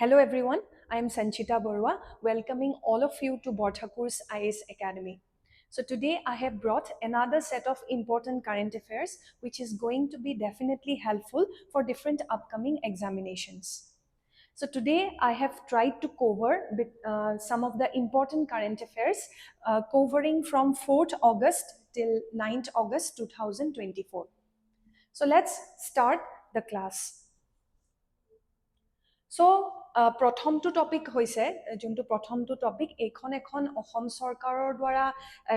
Hello everyone, I am Sanchita Barua, welcoming all of you to Borthakur's IAS Academy. So today I have brought another set of important current affairs which is going to be definitely helpful for different upcoming examinations. So today I have tried to cover some of the important current affairs covering from 4th August till 9th August 2024. So let's start the class. So প্ৰথমটো topic হৈছে যোনটো প্ৰথমটো topic এইখন এখন অসম চৰকাৰৰ দ্বাৰা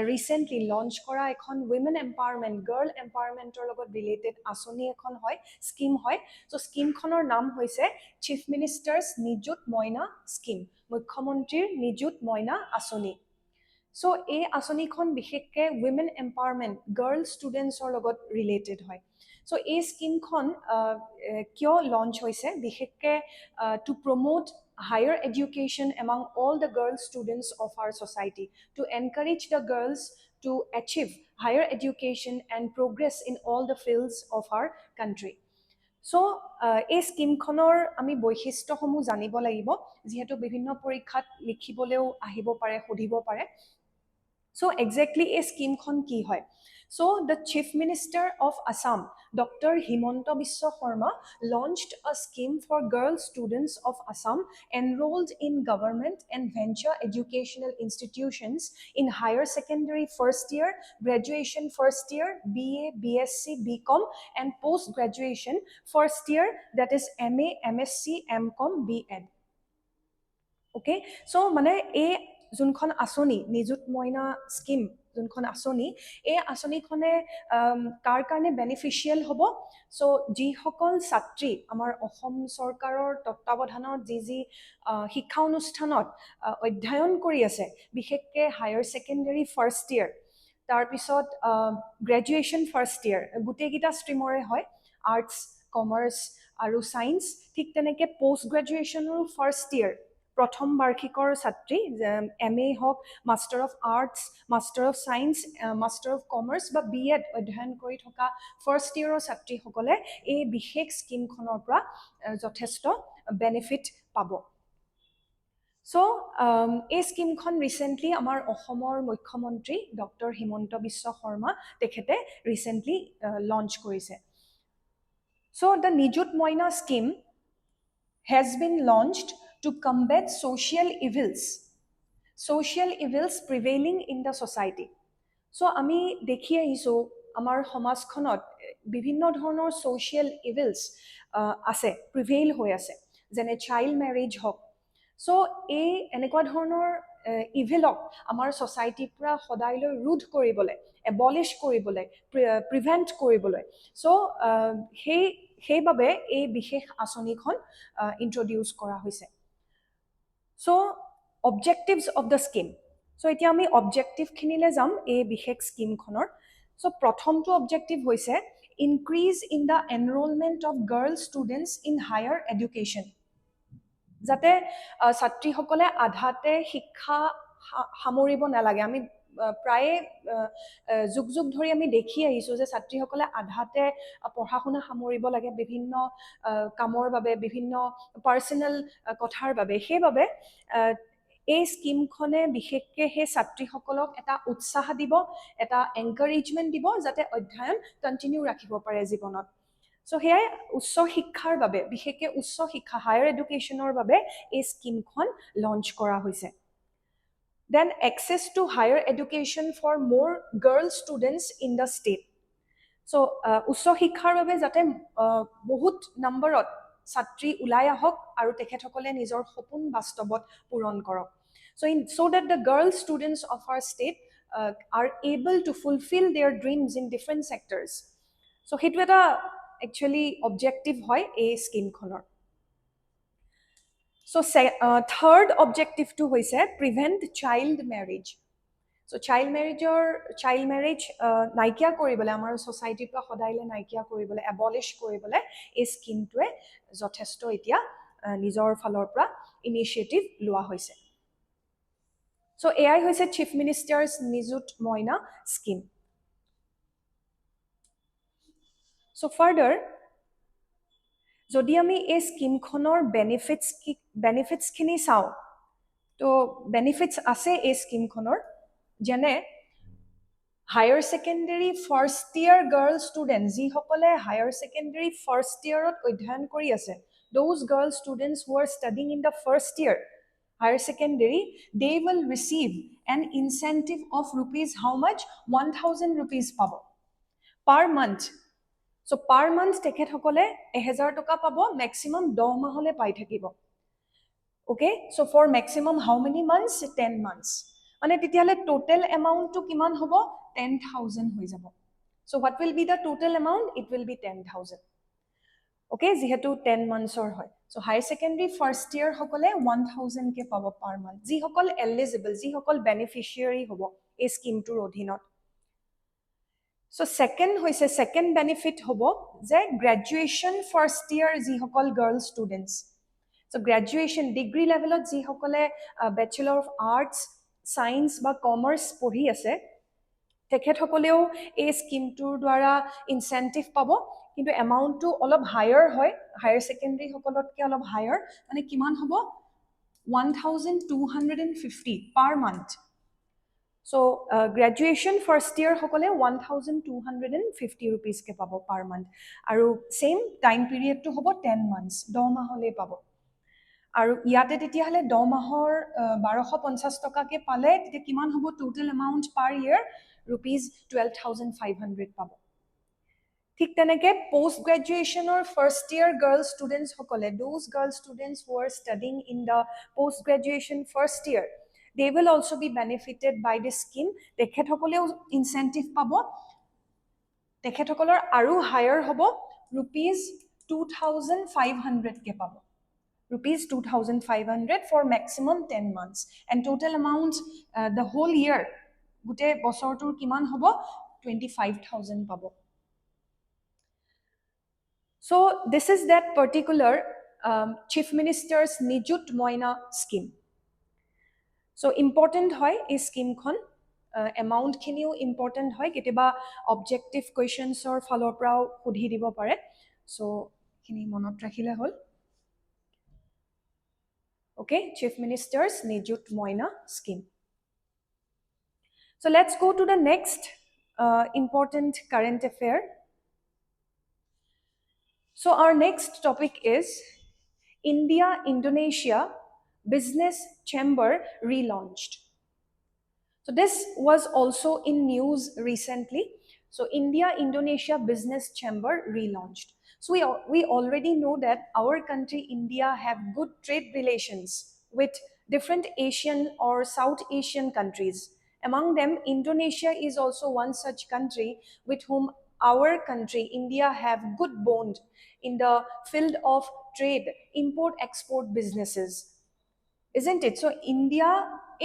recently launch কৰা এখন উইমেন এম্পাৱাৰমেণ্ট গাৰ্ল এম্পাৱাৰমেণ্টৰ লগত ৰিলেটেড আঁচনি এখন হয় স্কিম হয় সো স্কিমখনৰ নাম হৈছে চিফ মিনিষ্টাৰ্ছ নিযুত মইনা স্কিম মুখ্যমন্ত্ৰীৰ নিযুত মইনা আঁচনি সো এই আঁচনিখন বিশেষকৈ উইমেন এম্পাৱাৰমেণ্ট গাৰ্ল ষ্টুডেণ্টছৰ লগত ৰিলেটেড হয় সো এই স্কিমখন কিয় লঞ্চ হৈছে বিশেষকৈ to promote higher education among all the girl students of our society, to encourage the girls to achieve higher education and progress in all the fields of our country. So এই স্কিমখনৰ আমি বৈশিষ্ট্যসমূহ জানিব লাগিব যিহেতু বিভিন্ন পৰীক্ষাত লিখিবলৈও আহিব পাৰে সুধিব পাৰে So exactly a scheme khon ki hoy. So the Chief Minister of Assam, Dr. Himanta Biswa Sharma, launched a scheme for girl students of Assam enrolled in government and venture educational institutions in higher secondary first year, graduation first year, BA, BSc, BCom, and post graduation first year, that is MA, MSc, MCom, BEd. Okay, so mane a যোনখন আঁচনি নিযুত মইনা scheme যোনখন আঁচনি এই আঁচনিখনে কাৰ কাৰণে beneficial হ'ব so যিসকল ছাত্ৰী আমাৰ অসম চৰকাৰৰ তত্ত্বাৱধানত যি শিক্ষা অনুষ্ঠানত অধ্যয়ন কৰি আছে বিশেষকৈ হায়াৰ ছেকেণ্ডেৰী ফাৰ্ষ্ট ইয়েৰ তাৰপিছত গ্ৰেজুৱেশ্যন ফাৰ্ষ্ট ইয়েৰ গোটেইকেইটা ষ্ট্ৰীমৰে হয় আৰ্টছ কমাৰ্চ আৰু ছায়েন্স ঠিক তেনেকৈ পষ্ট গ্ৰেজুৱেশ্যনৰো ফাৰ্ষ্ট ইয়েৰ প্ৰথম বাৰ্ষিকৰ ছাত্ৰী MA হওক master of arts master of science master of commerce বা BEd অধ্যয়ন কৰি থকা ফাৰ্ষ্ট ইয়েৰৰ ছাত্ৰীসকলে এই বিশেষ স্কিমখনৰ পৰা যথেষ্ট বেনিফিট পাব সো এই স্কিমখন ৰিসেন্টলি আমাৰ অসমৰ মুখ্যমন্ত্ৰী ডক্টৰ হিমন্ত বিশ্ব শৰ্মা তেখেতে ৰিসেন্টলি লঞ্চ কৰিছে সো দ্য নিযুত মইনা scheme has been launched to combat social evils prevailing in the society. So আমি দেখি আহিছো আমাৰ সমাজখনত বিভিন্ন ধৰণৰ social evils আছে প্ৰিভেইল হৈ আছে যেনে চাইল্ড মেৰেজ হওক সো এই এনেকুৱা ধৰণৰ ইভিলক আমাৰ ছ'চাইটিৰ পৰা সদায়লৈ ৰোধ কৰিবলৈ এবলিছ কৰিবলৈ প্ৰিভেণ্ট কৰিবলৈ সো সেইবাবে এই বিশেষ আঁচনিখন ইন্ট্ৰডিউচ কৰা হৈছে so objectives of the scheme so এতিয়া আমি অবজেক্টিভখিনিলৈ যাম এই বিশেষ স্কিমখনৰ সো প্ৰথমটো অবজেক্টিভ হৈছে increase in the enrolment of girl students in higher education যাতে ছাত্ৰীসকলে আধাতে শিক্ষা সামৰিব নালাগে আমি প্ৰায়ে যুগ যুগ ধৰি আমি দেখি আহিছোঁ যে ছাত্ৰীসকলে আধাতে পঢ়া শুনা সামৰিব লাগে বিভিন্ন কামৰ বাবে বিভিন্ন পাৰ্চনেল কথাৰ বাবে সেইবাবে এই স্কিমখনে বিশেষকৈ সেই ছাত্ৰীসকলক এটা উৎসাহ দিব এটা এনকাৰেজমেণ্ট দিব যাতে অধ্যয়ন কণ্টিনিউ ৰাখিব পাৰে জীৱনত সো সেয়াই উচ্চ শিক্ষাৰ বাবে বিশেষকৈ উচ্চ শিক্ষা হায়াৰ এডুকেশ্যনৰ বাবে এই স্কিমখন লঞ্চ কৰা হৈছে then access to higher education for more girl students in the state so উচ্চ শিক্ষাৰ বাবে যাতে বহুত নম্বৰত ছাত্ৰী ওলাই আহক আৰু তেখেতসকলে নিজৰ সপোন বাস্তৱত পূৰণ কৰক so that the girl students of our state are able to fulfill their dreams in different sectors so সেইটো এটা actually objective হয় এই স্কিমখনৰ so third objective to হৈছে prevent child marriage so child marriage নাইকিয়া কৰিবলৈ আমাৰ সোসাইটিৰ পৰা সদায়লে নাইকিয়া কৰিবলৈ abolish কৰিবলৈ এই স্কিমটোৱে যথেষ্ট এতিয়া নিজৰ ফালৰ পৰা ইনিশিয়েটিভ লোৱা হৈছে so AI হৈছে চিফ মিনিষ্টাৰ্ছ নিযুত মইনা স্কিম so further যদি আমি এই স্কিমখনৰ বেনিফিটছখিনি চাওঁ, তো বেনিফিটছ আছে এই স্কিমখনৰ, যেনে higher secondary first year girl student, যিসকলে হায়াৰ ছেকেণ্ডেৰী ফাৰ্ষ্ট ইয়াৰত অধ্যয়ন কৰি আছে, those girl students who are studying in the first year higher secondary, they will receive an incentive of rupees how much? 1000 rupees পাব per month. So per month তেখেতসকলে 1000 টকা পাব, maximum 10 মাহলে পাই থাকিব। Okay, so for maximum how many months? 10 months. মানে তেতিয়ালে total amount to কিমান হ'ব? 10,000 হৈ যাব। So what will be the total amount? It will be 10,000. Okay, যিহেতু 10 months or হয়। So higher secondary first year সকলে 1000 কে পাব per month, যিসকল eligible, যিসকল beneficiary হ'ব এই স্কিমটোৰ অধীনত। So second benefit হ'ব যে graduation first year যিসকল girl students, so graduation degree levelত যিসকলে bachelor of arts, science বা commerce পঢ়ি আছে, তেখেতসকলেও এই স্কিমটোৰ দ্বাৰা ইনচেন্টিভ পাব, কিন্তু এমাউণ্টটো অলপ হায়াৰ হয়, হায়াৰ ছেকেণ্ডেৰী সকলতকৈ অলপ হায়াৰ, মানে কিমান হ'ব? 1250 per month. So graduation first year সকলে 1250 rupees কে পাব per month, আৰু same time period টো হ'ব 10 months, 10 মাহলে পাব। আৰু ইয়াতে তেতিয়াহ'লে 10 মাহৰ 1250 টকাকে পালে তেতিয়া কিমান হ'ব total amount per year? Rupees 12,500 পাব। ঠিক তেনেকে post graduation or first year girl students সকলে, those girl students who are studying in the post graduation first year, they will also be benefited by this scheme. তেখেতসকলেও incentive পাব, তেখেতসকলৰ আৰু higher হ'ব, rupees 2,500 কে পাব, rupees 2,500 for maximum 10 months, and total amount the whole year গোটে বছৰটোৰ কিমান হ'ব? 25,000 পাব। So this is that particular Chief Minister's Nijut Moina scheme. So important hoy এই স্কিমখন, amount খিনিও important হয়, কেতিয়াবা objective questions or ফালৰ পৰাও সুধি দিব পাৰে, so খিনি মনত ৰাখিলে হ'ল। Okay, Chief Minister's Nijut Moina scheme. So let's go to the next important current affair. So our next topic is India-Indonesia Business Chamber relaunched. So this was also in news recently. So India-Indonesia Business Chamber relaunched. So we already know that our country, India, have good trade relations with different Asian or South Asian countries. Among them, Indonesia is also one such country with whom our country, India, have good bond in the field of trade, import-export businesses. Isn't it? So India,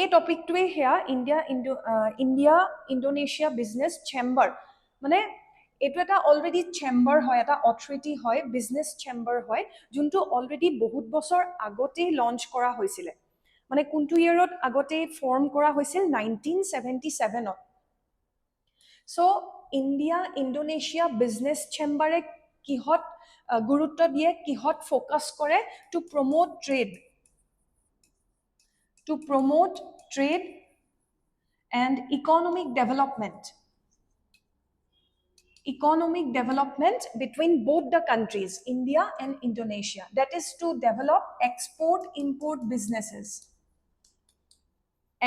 a topic to here, India-Indonesia Business Chamber. মানে এইটো এটা already chamber হয়, এটা authority হয়, business chamber হয়, যোনটো already বহুত বছৰ আগতেই লঞ্চ কৰা হৈছিলে। মানে কোনটো ইয়েৰত আগতেই ফৰ্ম কৰা হৈছিল? 1977ত। So India-Indonesia Business Chamber কিহত গুৰুত্ব দিয়ে, কিহত ফোকাস কৰে? To promote trade and economic development between both the countries, India and Indonesia. That is to develop export-import businesses.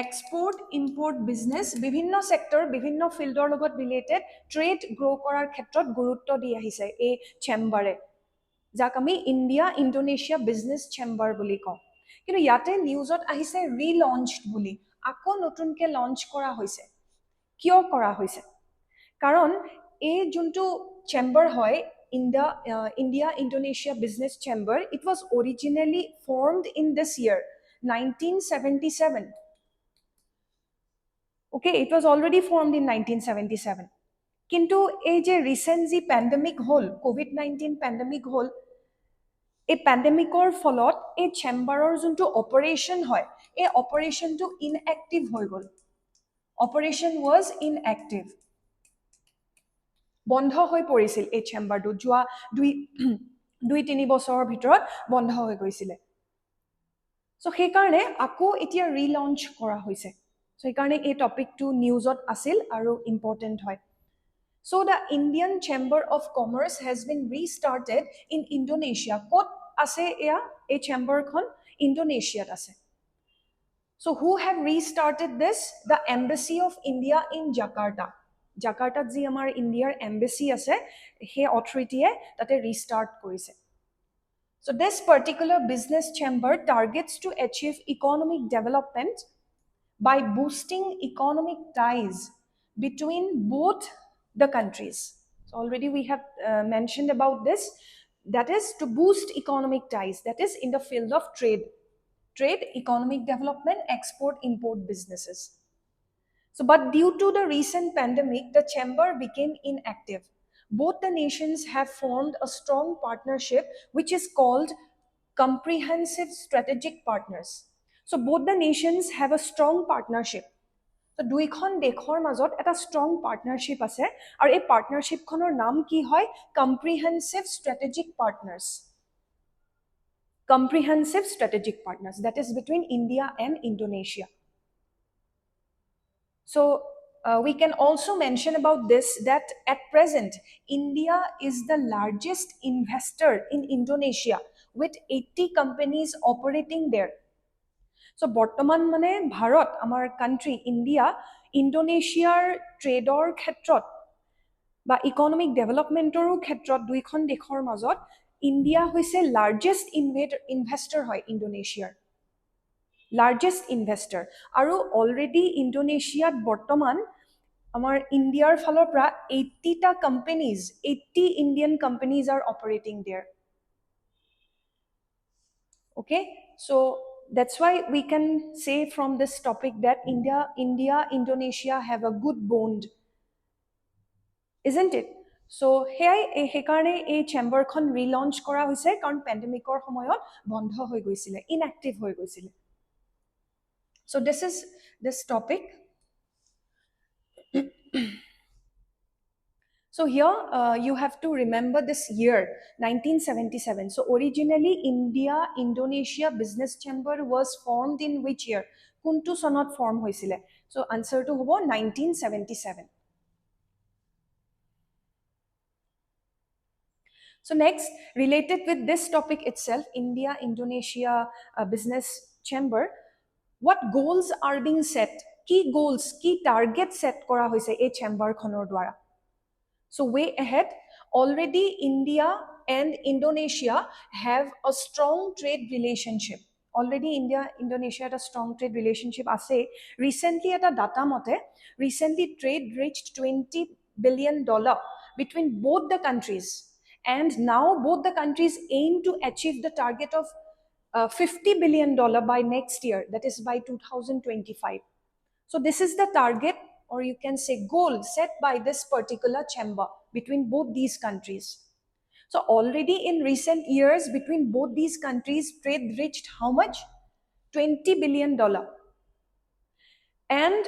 Export-import business, বিভিন্ন sector, বিভিন্ন fieldৰ লগত related trade grow কৰাৰ ক্ষেত্ৰত গুৰুত্ব দি আহিছে এই চেম্বাৰে, যাক আমি India-Indonesia Business Chamber বুলি কওঁ। কিন্তু ইয়াতে নিউজত আহিছে relaunched বুলি, আকৌ নতুনকে লঞ্চ কৰা হৈছে। কিয় কৰা হৈছে? কাৰণ এই যোনটো চেম্বাৰ হয়, India-Indonesia Business Chamber, it was originally formed in this year, 1977. Okay, it was already formed in 1977. কিন্তু এই যে রিসেন্ট যি প্যান্ডেমিক হল, কোভিড-19 প্যান্ডেমিক হল, এই প্যান্ডেমিকৰ ফলত এই চেম্বাৰৰ যোনটো অপাৰেশন হয়, এই অপাৰেশনটো ইনএক্টিভ হৈ গল। অপাৰেশন ওয়াজ ইনএক্টিভ, বন্ধ হৈ পৰিছিল এই চেম্বাৰটো যোৱা 2-3 বছৰৰ ভিতৰত বন্ধ হৈ গৈছিলে সো সেইকাৰণে আকৌ এতিয়া ৰিলঞ্চ কৰা হৈছে সো সেইকাৰণে এই টপিকটো নিউজত আছিল আৰু ইম্পৰ্টেণ্ট হয় So the Indian Chamber of Commerce has been restarted in Indonesia. Kot ase ya a chamber khon Indonesia ase. So who have restarted this? The Embassy of India in Jakarta. Jakarta ji amar India's embassy ase he authority e tate restart korise. So this particular business chamber targets to achieve economic development by boosting economic ties between both the countries. So already we have mentioned about this. That is to boost economic ties. That is in the field of trade, economic development, export, import businesses. So, but due to the recent pandemic, the chamber became inactive. Both the nations have formed a strong partnership, which is called comprehensive strategic partners. So, both the nations have a strong partnership. So, দুইখন দেশৰ মাজত এটা strong partnership আছে আৰু এই partnershipখনৰ নাম কি হয় comprehensive strategic partners. Comprehensive strategic partners, that is between India and Indonesia. So we can also mention about this that at present, India is the largest investor in Indonesia with 80 companies operating there. So বৰ্তমান মানে ভাৰত আমাৰ country India ইণ্ডোনেছিয়াৰ ট্ৰেডৰ ক্ষেত্ৰত বা economic ডেভেলপমেণ্টৰো ক্ষেত্ৰত দুইখন দেশৰ মাজত ইণ্ডিয়া হৈছে লাৰ্জেষ্ট ইনভেষ্টৰ হয় ইণ্ডোনেছিয়াৰ লাৰ্জেষ্ট ইনভেষ্টৰ আৰু অলৰেডি ইণ্ডোনেছিয়াত বৰ্তমান আমাৰ ইণ্ডিয়াৰ ফালৰ পৰা 80টা companies 80 Indian companies are operating there okay so that's why we can say from this topic that India Indonesia have a good bond isn't it so he karone ei chamber khon relaunch kora hoise karon pandemic or samoyot bondho hoi goisile inactive hoi goisile so this is this topic So here you have to remember this year 1977 so originally India Indonesia Business Chamber was formed in which year kuntu sonot form hoisile so answer to hobo 1977 So next, related with this topic itself, India Indonesia Business Chamber, what goals are being set? Key goals, key targets set kora hoise a chamber khonor dwara. So way ahead, already India and Indonesia have a strong trade relationship. Already India Indonesia had a strong trade relationship ase recently at a data mote recently trade reached $20 billion between both the countries and now both the countries aim to achieve the target of $50 billion by next year, that is by 2025. So this is the target or you can say goal set by this particular chamber between both these countries. So already in recent years between both these countries trade reached how much? $20 billion. And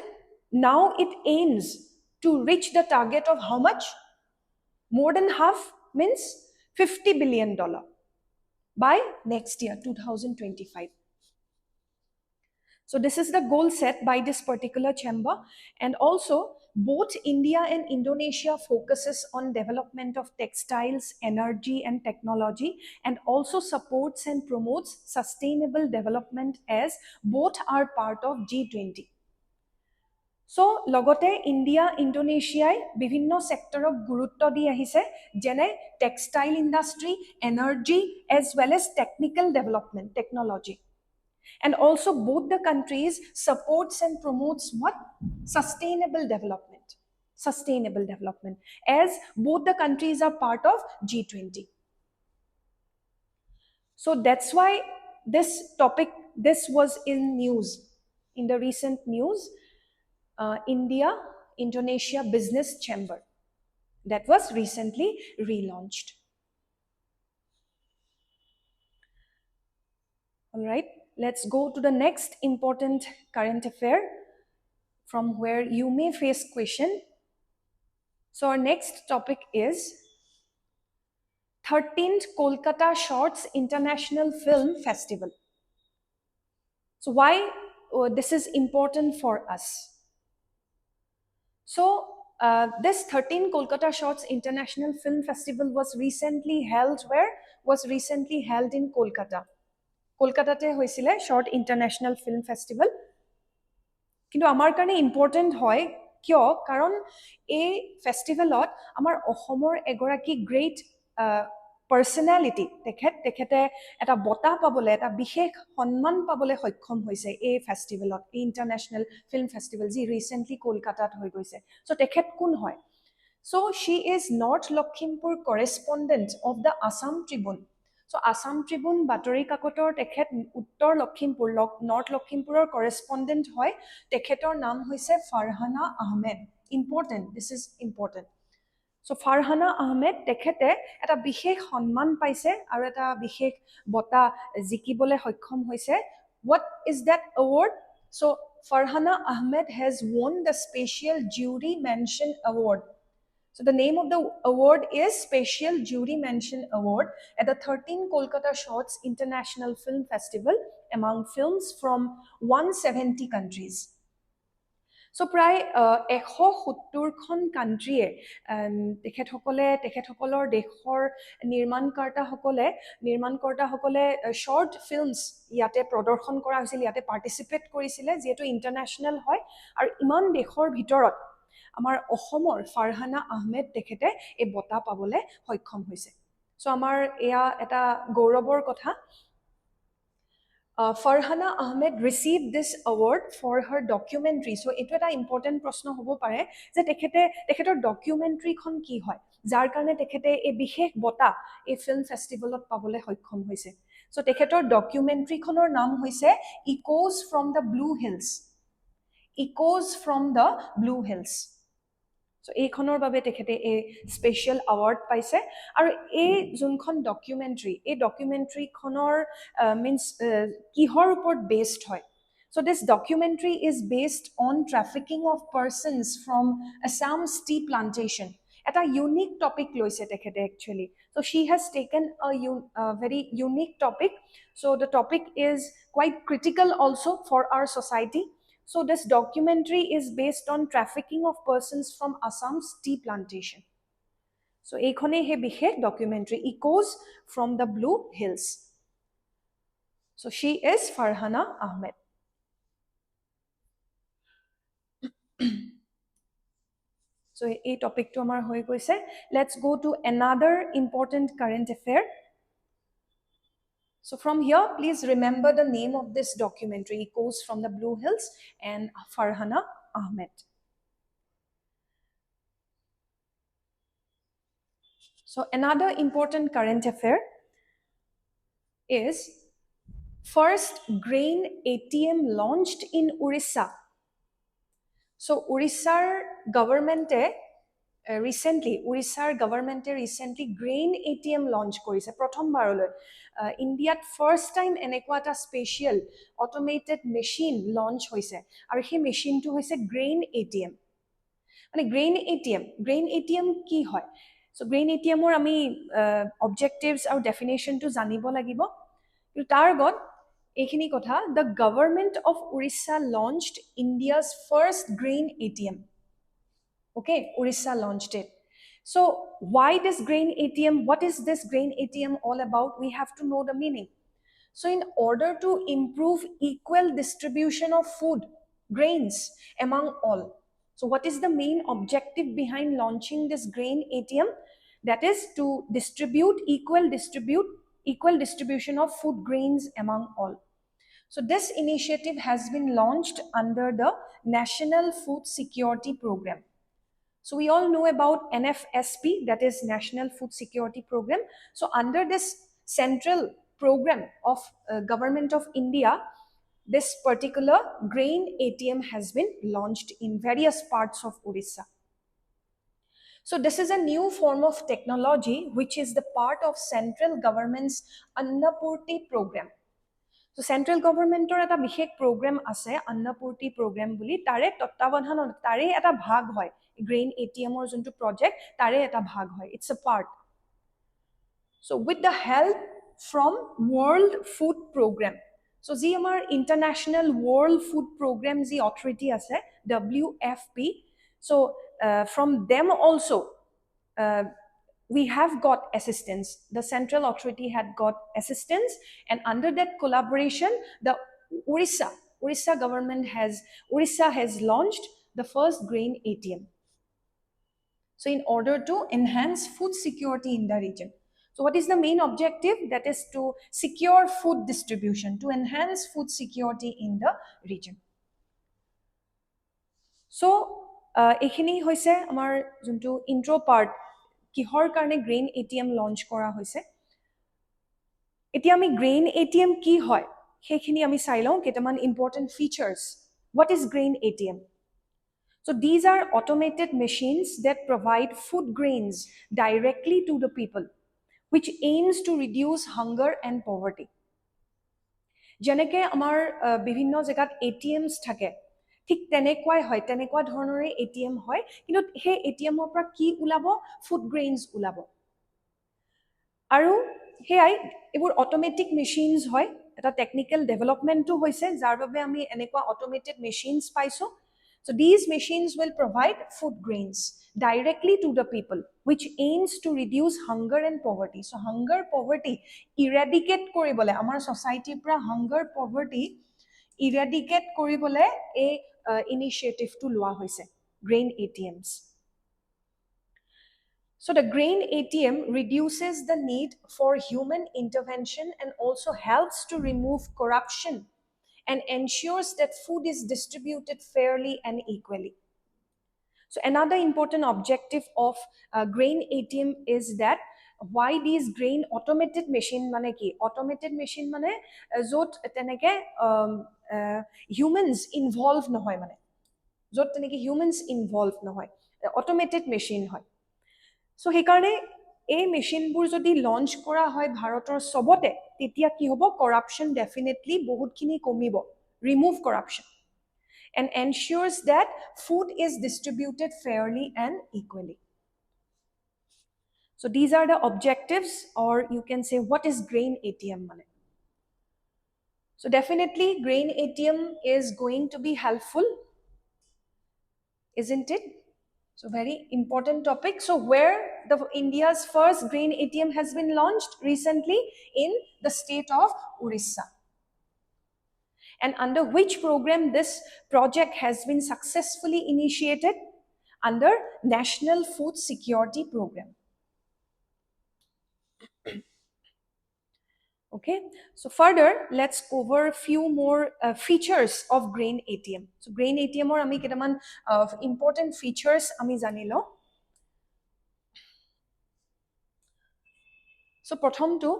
now it aims to reach the target of how much? More than half means $50 billion by next year 2025. So this is the goal set by this particular chamber and also both India and Indonesia focuses on development of textiles, energy and technology and also supports and promotes sustainable development as both are part of G20. So logote India Indonesia bibhinno sectorok gurutto di ahise jene textile industry, energy as well as technical development technology. And also both the countries supports and promotes what? Sustainable development as both the countries are part of G20. So that's why this topic this was in news in the recent news India Indonesia Business Chamber that was recently relaunched. All right, let's go to the next important current affair from where you may face question. So our next topic is 13th Kolkata Shorts International Film Festival. So why this is important for us? So this 13th Kolkata Shorts International Film Festival was recently held where? Was recently held in Kolkata. Kolkatate hoisile Short International Film Festival. কিন্তু আমাৰ কাৰণে important হয় কিয় কাৰণ এই ফেষ্টিভেলত আমাৰ অসমৰ এগৰাকী গ্ৰেট পাৰ্চনেলিটি তেখেতে এটা বঁটা পাবলৈ এটা বিশেষ সন্মান পাবলৈ সক্ষম হৈছে এই ফেষ্টিভেলত এই ইণ্টাৰনেশ্যনেল ফিল্ম ফেষ্টিভেল যি ৰিচেণ্টলি কলকাতাত হৈ গৈছে চ' তেখেত কোন হয় so' she is north Lakhimpur correspondent of the Assam Tribune so' Assam ট্ৰিবুন বাতৰি কাকতৰ তেখেত উত্তৰ লখিমপুৰ নৰ্থ লখিমপুৰৰ কৰেছপণ্ডেণ্ট হয় তেখেতৰ নাম হৈছে Farhana Ahmed important this is important চ' ফাৰহানা আহমেদ তেখেতে এটা বিশেষ সন্মান পাইছে আৰু এটা বিশেষ বঁটা জিকিবলৈ সক্ষম হৈছে what is that award so Farhana Ahmed has won the special jury mention award so the name of the award is special jury mention award at the 13th Kolkata Shorts International Film Festival among films from 170 countries so প্ৰায় 170খন কাণ্ট্ৰিয়ে তেখেতসকলৰ দেশৰ নিৰ্মাণকৰ্তাসকলে short films ইয়াতে প্ৰদৰ্শন কৰা হৈছিল ইয়াতে participate কৰিছিলে যিহেতু ইণ্টাৰনেশ্যনেল হয় আৰু ইমান দেশৰ ভিতৰত আমাৰ অসমৰ ফাৰহানা আহমেদ তেখেতে এই বঁটা পাবলৈ সক্ষম হৈছে চ' আমাৰ এয়া এটা গৌৰৱৰ কথা Farhana Ahmed received this award for her documentary. So, it was an important question hobo pare je tekhetor documentary khon ki hoy jar karone tekhete e bishesh bota e film festival ot pabole hoikhom hoise so tekhetor documentary khonor naam hoise Echoes from the Blue Hills so এইখনৰ বাবে তেখেতে এই special award পাইছে আৰু এই যোনখন documentary এই ডকুমেণ্টাৰীখনৰ means কিহৰ ওপৰত বেছড হয় so this documentary is based on trafficking of persons from Assam's tea plantation এটা ইউনিক টপিক লৈছে তেখেতে actually so she has taken a very unique topic so the topic is quite critical also for our society So this documentary is based on trafficking of persons from Assam's tea plantation. So এইখনে হে বিশেষ documentary Echoes from the Blue Hills. So she is Farhana Ahmed. So এই টপিকটো আমাৰ হৈ গৈছে. Let's go to another important current affair. So from here, please remember the name of this documentary, Echoes from the Blue Hills and Farhana Ahmed. So another important current affair is first grain ATM launched in Orissa. So Orissar government recently grain ATM launch কৰিছে প্ৰথমবাৰলৈ ইণ্ডিয়াত first time এনেকুৱা এটা special automated machine launch হৈছে আৰু সেই মেচিনটো হৈছে গ্ৰেইন ATM মানে গ্ৰেইন ATM কি হয় so grain ATMৰ আমি objectives আৰু definitionটো জানিব লাগিব কিন্তু তাৰ আগত এইখিনি কথা the government of Orissa launched India's first grain ATM okay Orissa launched it so why this grain ATM what is this grain ATM all about we have to know the meaning so in order to improve equal distribution of food grains among all so what is the main objective behind launching this grain ATM that is to distribute equal distribution of food grains among all so this initiative has been launched under the National Food Security Program so we all know about NFSP that is National Food Security Program so under this central program of government of India this particular grain ATM has been launched in various parts of Orissa So this is a new form of technology which is the part of central government's Annapurti program. So central governmentor eta bishek program ase Annapurti program buli tare tottavadhan tare eta bhag hoy grain ATM or juntu project tare eta bhag hoy it's a part. So with the help from World Food Program, so যি আমাৰ International World Food Program যি authority আছে WFP, so from them also we have got assistance. The central authority had got assistance, and under that collaboration, the Orissa government Orissa has launched the first grain ATM. So in order to enhance food security in the region. So what is the main objective? That is to secure food distribution, to enhance food security in the region. So এইখিনি হৈছে আমাৰ যোনটো ইন্ট্ৰো part, কিহৰ কাৰণে grain ATM launch কৰা হৈছে। এতিয়া আমি গ্ৰেইন ATM কি হয় সেইখিনি আমি চাই লওঁ, কেইটামান important features. What is grain ATM? So these are automated machines that provide food grains directly to the people, which aims to reduce hunger and poverty. যেনেকে আমাৰ বিভিন্ন জেগাত ATMs থাকে, ঠিক তেনেকুৱাই হয়, তেনেকুৱা ধৰণৰে ATM হয়, কিন্তু সেই ATMৰ পৰা কি ওলাব? ফুড গ্ৰেইনছ ওলাব। আৰু সেয়াই এইবোৰ অট'মেটিক মেচিনছ হয়, এটা টেকনিকেল ডেভেলপমেণ্টো হৈছে, যাৰ বাবে আমি এনেকুৱা অট'মেটেড মেচিনছ পাইছোঁ। So these machines will provide food grains directly to the people, which aims to reduce hunger and poverty. So hunger, poverty eradicate koribole, amar society pra hunger, poverty eradicate koribole a initiative to loa hoise, grain ATMs. So the grain ATM reduces the need for human intervention and also helps to remove corruption and ensures that food is distributed fairly and equally. So another important objective of grain ATM is that why these grain automated machine mane ki? Automated machine mane jot teneke humans involved nohoy mane. Jot teneke humans involved nohoy. Automated machine hoy. So সেইকাৰণে এই মেচিনবোৰ যদি launch কৰা হয় ভাৰতৰ সবতে, তেতিয়া কি হ'ব? কৰাপশ্যন ডেফিনেটলি বহুতখিনি কমিব, remove corruption, and ensures that food is distributed fairly and equally. So these are the objectives, or you can say what is grain ATM mane. So definitely grain ATM is going to be helpful, isn't it? So very important topic. So where the India's first grain ATM has been launched recently? In the state of Orissa. And under which program this project has been successfully initiated? Under National Food Security Program. Okay, so further let's cover a few more features of grain ATM. So grain ATM or ami ketaman important features ami janilo. So prothomtu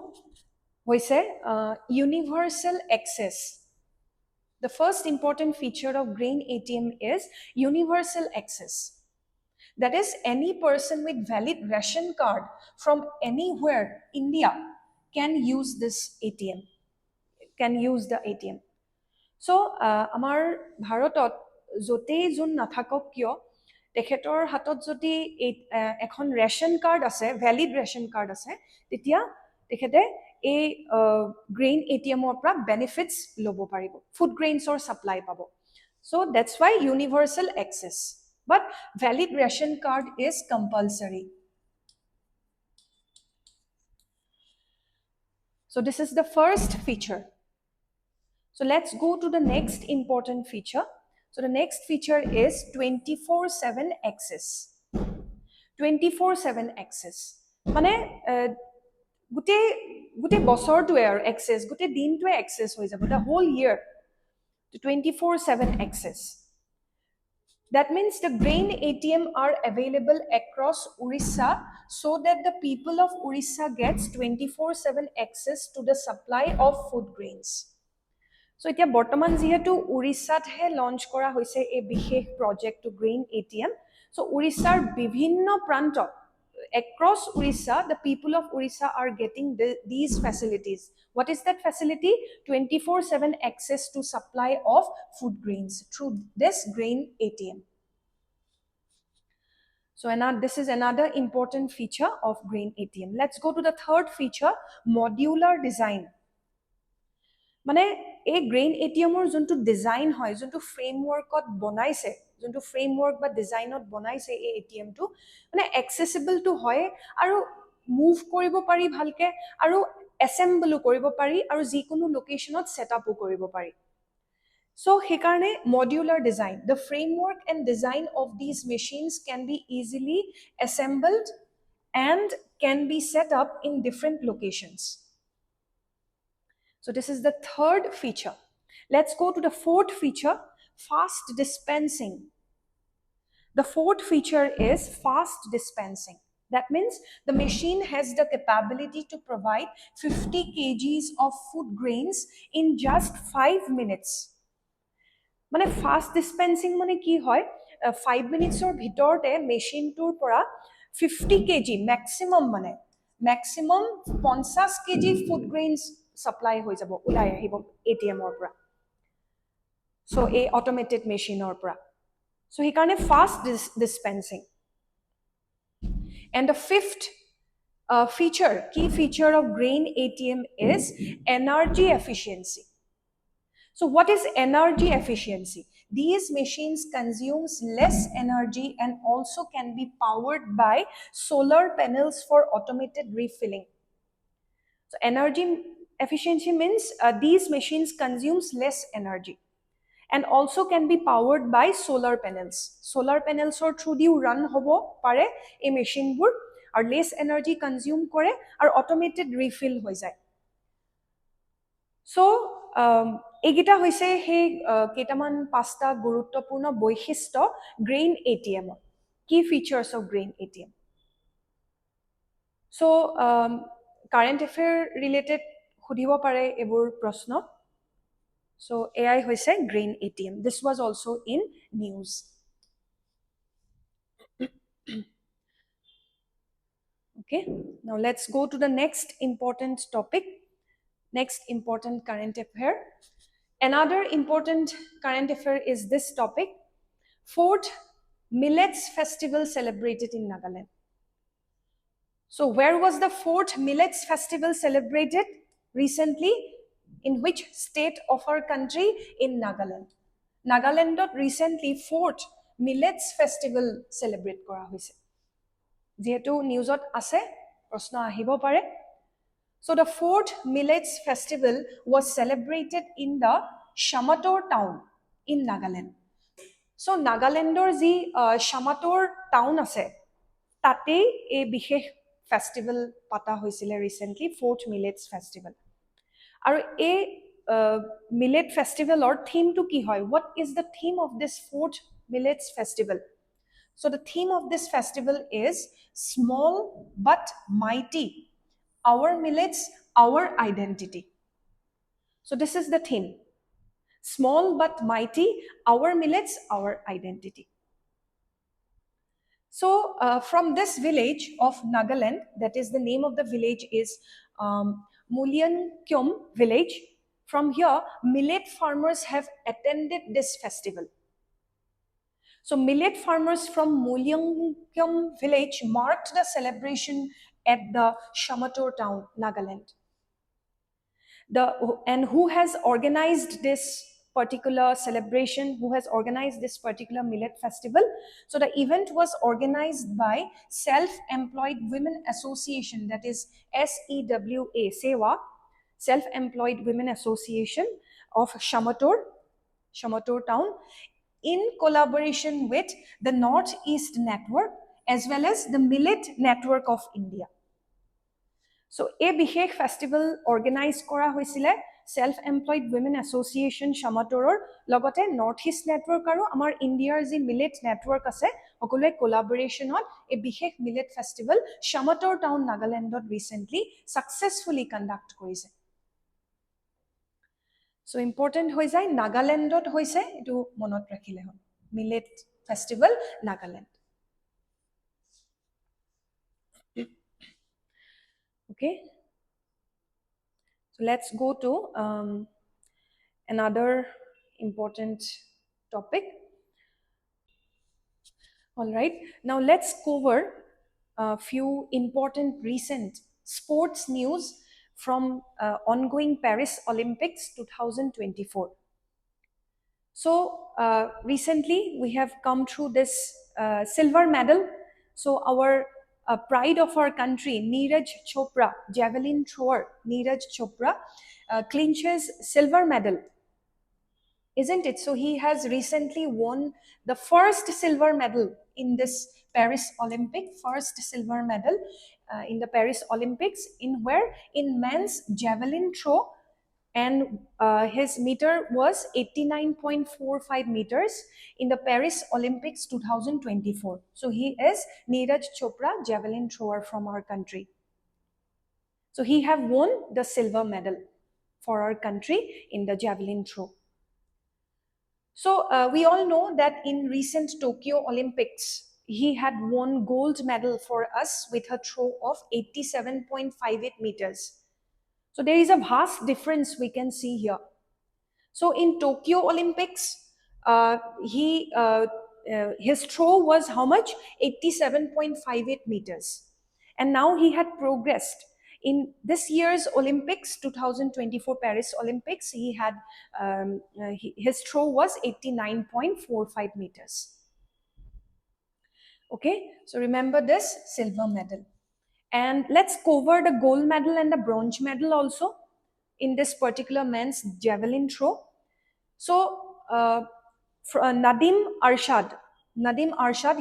hoise universal access. The first important feature of grain ATM is universal access. That is, any person with valid ration card from anywhere India can use this ATM, can use the ATM. So amar bharatot jote jun nathakok kyo tekhetor hatot jodi ekhon ration card ase, valid ration card ase, tetia tekhete a grain ATM or pra benefits lobo paribo, food grains or supply pabo. So that's why universal access, but valid ration card is compulsory. So this is the first feature. So let's go to the next important feature. So the next feature is 24/7 access. 24/7 access. Mane gute বছৰটোৱে আৰু access, gute দিনটোৱে access হৈ যাব, the whole year. 24/7 access. That means the grain ATM are available across Orissa so that the people of Orissa gets 24/7 access to the supply of food grains. So এতিয়া বৰ্তমান যেহেতু উৰিষ্যাত হে launch কৰা হৈছে এই বিশেষ project to grain ATM. So উৰিষ্যাৰ বিভিন্ন প্ৰান্তত, across Orissa, the people of Orissa are getting these facilities. What is that facility? 24/7 access to supply of food grains through this grain ATM. So this is another important feature of Grain ATM. Let's go to the third feature, modular design. মানে এই grain এটিএমৰ যোনটো design হয়, যোনটো ফ্ৰেমৱৰ্কত বনাইছে, যোনটো framework বা ডিজাইনত বনাইছে এই এটিএমটো, মানে এক্সেচিবলটো হয় আৰু মুভ কৰিব পাৰি ভালকে, আৰু এছেম্বলো কৰিব পাৰি, আৰু যিকোনো লোকেশ্যনত ছেটআপো কৰিব পাৰি। So সেইকাৰণে modular design, the framework and design of these machines can be easily assembled and can be set up in different locations. So this is the third feature. Let's go to the fourth feature, fast dispensing. The fourth feature is fast dispensing. That means the machine has the capability to provide 50 kgs of food grains in just 5 minutes. মানে fast dispensing মানে কি হয়, 5 মিনিটছৰ ভিতৰতে মেচিনটোৰ পৰা 50 KG maximum, মানে maximum 50 KG food grains supply হৈ যাব, ওলাই আহিব এটিএমৰ পৰা, চ' এই অট'মেটেড মেচিনৰ পৰা। চ' সেইকাৰণে fast dispensing. And the fifth key feature of Grain ATM is energy efficiency. So what is energy efficiency? These machines consumes less energy and also can be powered by solar panels for automated refilling. So energy efficiency means these machines consumes less energy and also can be powered by solar panels. Solar panels or through the run hobo pare a machine bur or less energy consume kore or automated refill hoi jay. So এইকেইটা হৈছে সেই কেইটামান পাঁচটা গুৰুত্বপূৰ্ণ বৈশিষ্ট্য grain ATM, কি features of grain ATM. চ' current affair related সুধিব পাৰে এইবোৰ প্ৰশ্ন। চ' এয়াই হৈছে গ্ৰেইন এটিএম। দিছ was also' in news. Okay, now let's go to the next important topic, next important current affair. Another important current affair is this topic, 4th Millets Festival celebrated in Nagaland. So where was the 4th Millets Festival celebrated recently? In which state of our country? In Nagaland. Nagalandot recently 4th Millets Festival celebrate kora hoise. যেহেতু নিউজত আছে, প্ৰশ্ন আহিব পাৰে। So the 4th Millets Festival was celebrated in the Shamator town in Nagaland. So Nagalandor ji Shamator town ase, tate e bishesh festival pata hoisile recently, 4th Millets Festival. Aru e Millet Festival or theme to ki hoy? What is the theme of this 4th Millets Festival? So the theme of this festival is small but mighty, our millets, our identity. So this is the theme, small but mighty, our millets, our identity. So from this village of Nagaland, that is the name of the village is Mulyankyom village. From here, millet farmers have attended this festival. So millet farmers from Mulyankyom village marked the celebration at the Shamator town, Nagaland. And who has organized this particular celebration, who has organized this particular millet festival? So the event was organized by Self-Employed Women Association, that is SEWA, SEWA, Self-Employed Women Association of Shamator town, in collaboration with the Northeast Network as well as the Millet Network of India. So a bishesh festival organize kora hoisile Self-Employed Women Association Shamatoror logote Northeast Network aru amar India's ji Millet Network ase okole collaboration on a bishesh millet festival Shamator town Nagalandot recently successfully conduct korise. So important hoi jay Nagalandot hoise, etu monot rakhile hon, Millet Festival Nagaland. Okay, so let's go to another important topic. All right, now let's cover a few important recent sports news from ongoing Paris Olympics 2024. So recently we have come through this silver medal. So our pride of our country, Neeraj Chopra, javelin thrower, Neeraj Chopra, clinches silver medal, isn't it? So he has recently won the first silver medal in this Paris Olympic, first silver medal in the Paris Olympics, in where in men's javelin throw, and his meter was 89.45 meters in the Paris Olympics 2024. So he is Neeraj Chopra, javelin thrower from our country. So he have won the silver medal for our country in the javelin throw. So we all know that in recent Tokyo Olympics, he had won gold medal for us with a throw of 87.58 meters. So there is a vast difference we can see here. So in Tokyo Olympics, uh, he his throw was how much? 87.58 meters. And now he had progressed. In this year's Olympics, 2024 Paris Olympics, he had his throw was 89.45 meters. Okay, so remember this silver medal. And let's cover the gold medal and the bronze medal also in this particular men's javelin throw. So, Nadim Arshad,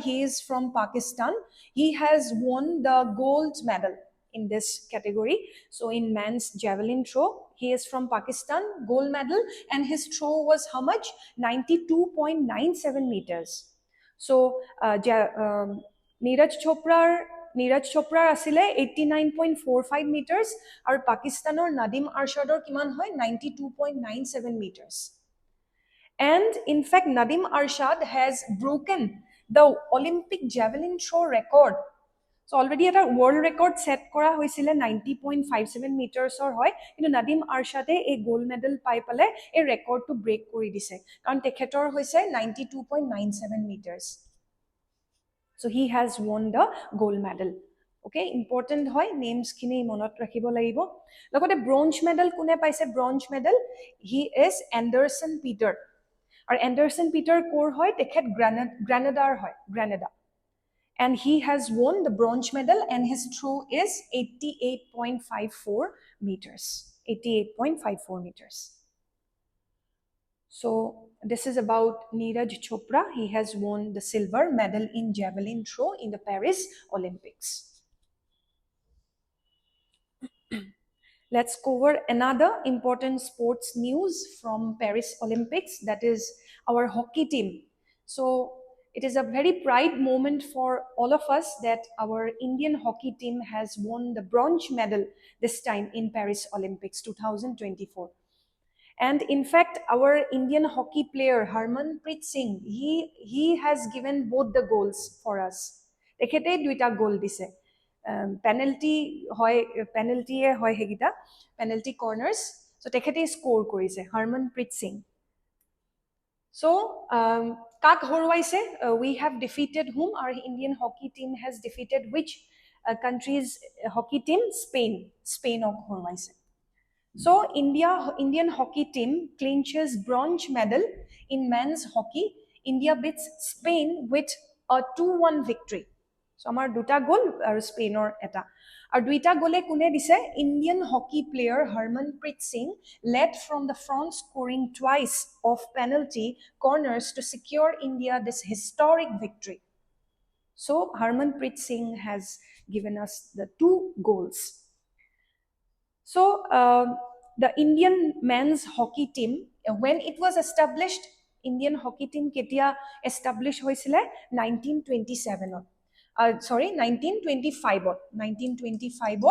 he is from Pakistan. He has won the gold medal in this category. So, in men's javelin throw, he is from Pakistan, gold medal, and his throw was how much? 92.97 meters. So, Neeraj Chopra আছিলে 89.45 meters আৰু পাকিস্তানৰ নাদিম আৰশ্বাদৰ কিমান হয় 92.97 meters. And in fact, Nadim Arshad has broken the Olympic javelin throw record. So already এটা world record set কৰা হৈছিলে 90.57 মিটাৰছৰ হয়, কিন্তু নাদিম আৰশ্বাদে এই গোল্ড মেডেল পাই পেলাই এই ৰেকৰ্ডটো ব্ৰেক কৰি দিছে, কাৰণ তেখেতৰ হৈছে 92.97 metres. So he has won the gold medal. Okay, important হয়, নেমছ খিনি মনত ৰাখিব লাগিব. লগতে ব্ৰঞ্জ মেডেল কোনে পাইছে? Bronze medal he is Anderson Peter. আৰু এণ্ডাৰছন পিটাৰ ক'ৰ হয়? তেখেত গ্ৰেনাডাৰ হয়, Grenada. And he has won the bronze medal and his throw is 88.54 meters. 88.54 meters. So this is about Neeraj Chopra. He has won the silver medal in javelin throw in the Paris Olympics. Let's cover another important sports news from Paris Olympics, that is our hockey team. So it is a very pride moment for all of us that our Indian hockey team has won the bronze medal this time in Paris Olympics 2024. And in fact, our Indian hockey player Harmanpreet Singh, he has given both the goals for us. তেখেতে দুইটা গোল দিছে, penalty হয়, পেনাল্টিয়ে হয় সেইকেইটা, penalty কৰ্নাৰ্ছ. চ' তেখেতে score কৰিছে, Harmanpreet Singh. So, কাক হৰুৱাইছে? We have defeated whom? Our Indian hockey team has defeated which country's hockey team? Spain. Spainক হৰুৱাইছে. So, Indian hockey team clinches bronze medal in men's hockey. India beats Spain with a 2-1 victory. So, আমাৰ দুটা গোল আৰু স্পেইনৰ এটা. আৰু দুইটা গোলে কোনে দিছে? Indian hockey player Harmanpreet Singh led from the front, scoring twice off penalty corners to secure India this historic victory. So, Harmanpreet Singh has given us the 2 goals. So, the Indian men's hockey team, when it was established, Indian hockey team ketia established hoisile 1927. 1925. 1925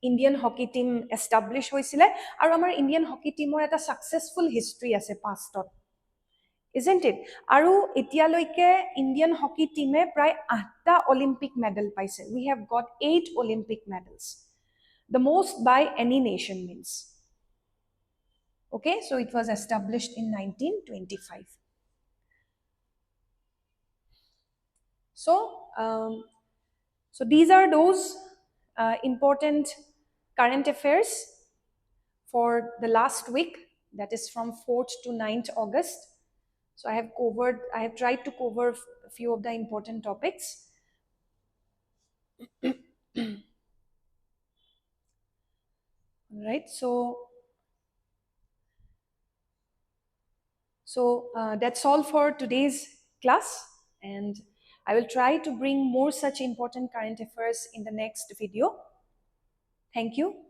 Indian hockey team established hoisile, aru amar Indian hockey teamor eta successful history ase pastot, isn't it? Aru etialoike Indian hockey team e pray 8ta Olympic medal paise. We have got 8 Olympic medals, the most by any nation means. Okay, so it was established in 1925. So, so these are those important current affairs for the last week, that is from 4th to 9th August. So I have tried to cover a few of the important topics. Right, so that's all for today's class, and I will try to bring more such important current affairs in the next video. Thank you.